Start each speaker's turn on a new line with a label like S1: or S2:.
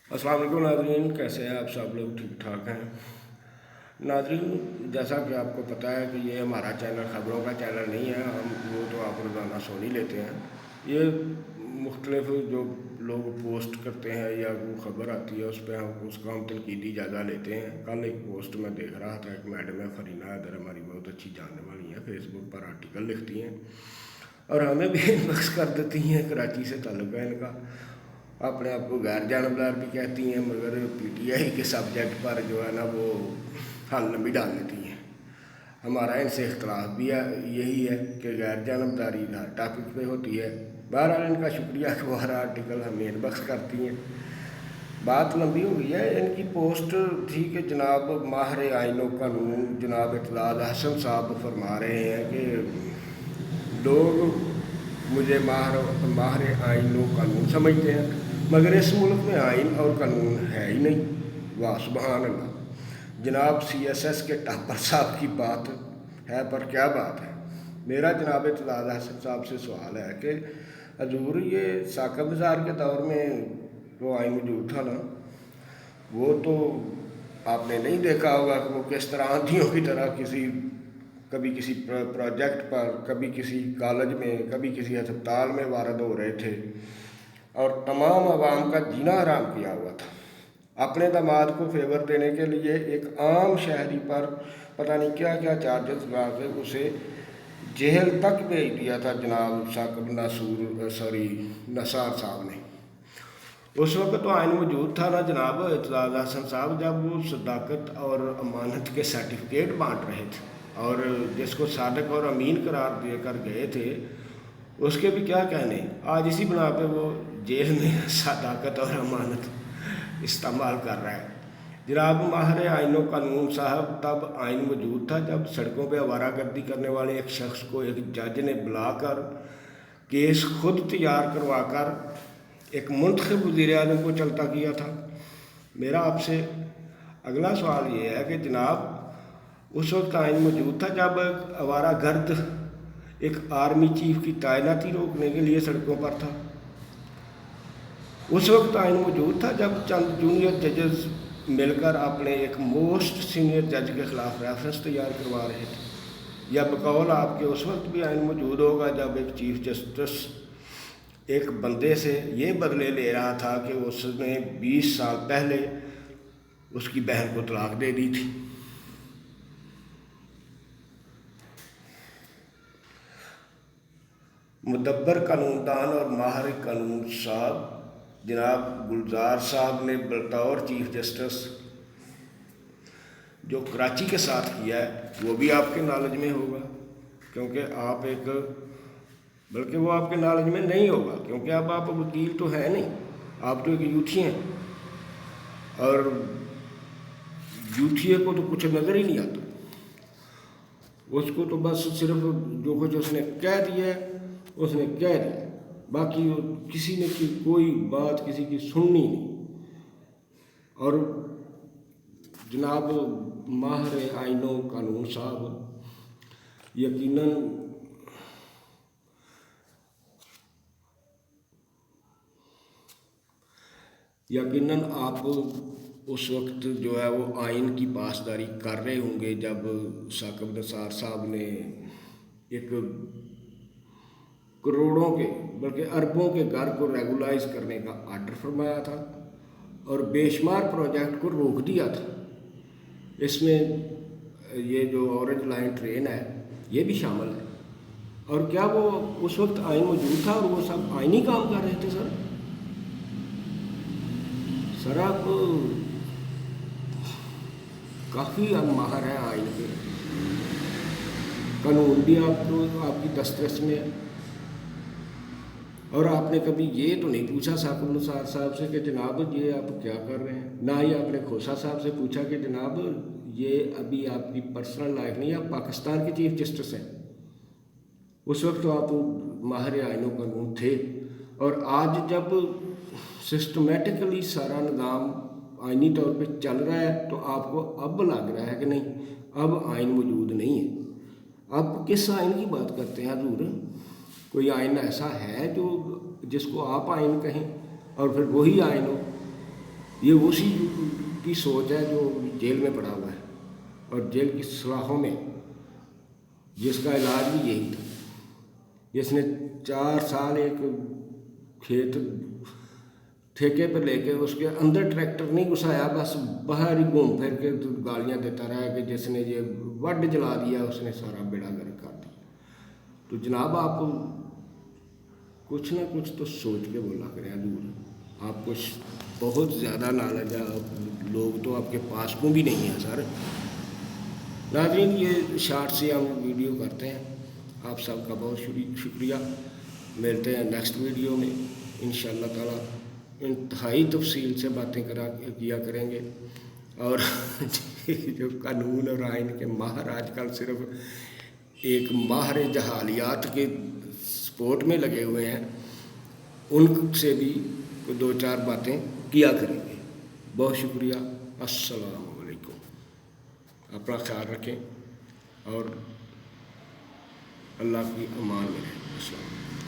S1: अस्सलाम वालेकुम नाज़रीन, कैसे हैं आप सब लोग? ठीक ठाक हैं नाज़रीन। जैसा कि आपको पता है कि ये हमारा चैनल ख़बरों का चैनल नहीं है, हम वो तो आप रोज़ाना सुन ही लेते हैं। ये मुख्तलिफ जो लोग पोस्ट करते हैं या वो ख़बर आती है उसका हम तनकीदी जायज़ा लेते हैं। कल एक पोस्ट में देख रहा था, एक मैडम है फरीना हैदर, हमारी बहुत अच्छी जानने वाली हैं, फेसबुक पर आर्टिकल लिखती हैं और हमें भी इनबॉक्स कर देती हैं। कराची से ताल्लुक़ है इनका, अपने आप को गैर जानबदार भी कहती हैं, मगर पीटीआई के सब्जेक्ट पर जो है ना वो हल्ल भी डाल देती हैं। हमारा इनसे इख्तलाफ भी यही है कि गैर जानबदारी हर टॉपिक पे होती है। बहरहाल इनका शुक्रिया कि वो हर आर्टिकल हमें इनबॉक्स करती हैं। बात लंबी हो गई है। इनकी पोस्ट थी कि जनाब माहिर आइन व कानून जनाब इतलाद हसन साहब फरमा रहे हैं कि लोग मुझे माहिर आइन व कानून समझते हैं, मगर इस मुल्क में आइन और कानून है ही नहीं। वाह सुबहान अल्लाह। जनाब CSS के टॉपर साहब की बात है, पर क्या बात है। मेरा जनाब इतलाद हसन साहब से सवाल है कि हजूर ये साकिब निसार के दौर में वो आइन मौजूद था ना, वो तो आपने नहीं देखा होगा कि वो किस तरह आंधियों की तरह कभी किसी प्रोजेक्ट पर, कभी किसी कॉलेज में, कभी किसी अस्पताल में वारद हो रहे थे और तमाम आवाम का जीना हराम किया हुआ था। अपने दामाद को फेवर देने के लिए एक आम शहरी पर पता नहीं क्या क्या चार्जेस लगा के उसे जेल तक भेज दिया था जनाब साकिब नसार साहब ने। उस वक्त तो आइन मौजूद था ना जनाब इतलाद हसन साहब, जब वो सदाकत और अमानत के सर्टिफिकेट बांट रहे थे और जिसको सादक और अमीन करार देकर गए थे उसके भी क्या कहने। आज इसी बना पे वो जेल में सदाकत और अमानत इस्तेमाल कर रहा है। जनाब माहिर आइन व कानून साहब तब आइन मौजूद था जब सड़कों पे आवारागर्दी करने वाले एक शख्स को एक जज ने बुलाकर केस खुद तैयार करवा कर एक मुंतखब वज़ीर आज़म को चलता किया था। मेरा आपसे अगला सवाल ये है कि जनाब उस वक्त आइन मौजूद था जब आवारा गर्द एक आर्मी चीफ की तैनाती रोकने के लिए सड़कों पर था। उस वक्त आइन मौजूद था जब चंद जूनियर जजेस मिलकर अपने एक मोस्ट सीनियर जज के ख़िलाफ़ रेफरेंस तैयार करवा रहे थे। या बकौल आपके उस वक्त भी आइन मौजूद होगा जब एक चीफ जस्टिस एक बंदे से ये बदले ले रहा था कि उसने 20 साल पहले उसकी बहन को तलाक दे दी थी। मुदब्बर कानूनदान और माहिर कानून साहब जनाब गुलजार साहब ने बतौर चीफ जस्टिस जो कराची के साथ किया है वो भी आपके नॉलेज में होगा, क्योंकि आप बल्कि वो आपके नॉलेज में नहीं होगा क्योंकि अब आप वकील तो है नहीं, आप तो एक यूथी हैं और यूथिए को तो कुछ नज़र ही नहीं आता। उसको तो बस सिर्फ जो कुछ उसने कह दिया उसने कह दिया, बाकी किसी ने की कोई बात किसी की सुननी नहीं। और जनाब माहिर आइन व कानून साहब यकीनन आप उस वक्त जो है वो आइन की पासदारी कर रहे होंगे जब साकिब निसार साहब ने एक करोड़ों के बल्कि अरबों के घर को रेगुलाइज करने का आर्डर फरमाया था और बेशुमार प्रोजेक्ट को रोक दिया था। इसमें ये जो ऑरेंज लाइन ट्रेन है ये भी शामिल है। और क्या वो उस वक्त आइन मौजूद था और वो सब आइनी काम कर रहे थे? सर आप काफ़ी माहिर हैं आइन के, कानून भी आपकी दस्तरस में है। और आपने कभी ये तो नहीं पूछा साकिब निसार साहब से कि जनाब ये आप क्या कर रहे हैं, ना ही आपने खोसा साहब से पूछा कि जनाब ये अभी आपकी पर्सनल लाइफ नहीं, आप पाकिस्तान के चीफ जस्टिस हैं। उस वक्त तो आप माहिर आइन व कानून थे और आज जब सिस्टमेटिकली सारा निज़ाम आइनी तौर पे चल रहा है तो आपको अब लग रहा है कि नहीं अब आइन मौजूद नहीं है। अब किस आइन की बात करते हैं हजूर? कोई आइन ऐसा है जो जिसको आप आइन कहें और फिर वही आइन हो? ये उसी की सोच है जो जेल में पड़ा हुआ है, और जेल की सलाखों में जिसका इलाज भी यही था, जिसने 4 साल एक खेत ठेके पर लेके उसके अंदर ट्रैक्टर नहीं घुसाया, बस बाहर ही घूम फिर के गालियाँ देता रहा कि जिसने ये वड जला दिया उसने सारा बेड़ा गर्क कर दिया। तो जनाब आप कुछ ना कुछ तो सोच के बोला करें हजूर, आपको बहुत ज़्यादा नॉलेज है, लोग तो आपके पास को भी नहीं है सर। नाज़रीन ये शार्ट से हम वीडियो करते हैं, आप सबका बहुत शुक्रिया। मिलते हैं नेक्स्ट वीडियो में इंशाअल्लाह ताला, इंतहाई तफसील से बातें किया करेंगे। और जो कानून और आइन के माहर आजकल सिर्फ एक माहर जहालियात के सपोर्ट में लगे हुए हैं, उनसे भी 2-4 बातें किया करेंगे। बहुत शुक्रिया। अस्सलाम वालेकुम। अपना ख्याल रखें और अल्लाह की अमान में रहें। अस्सलाम।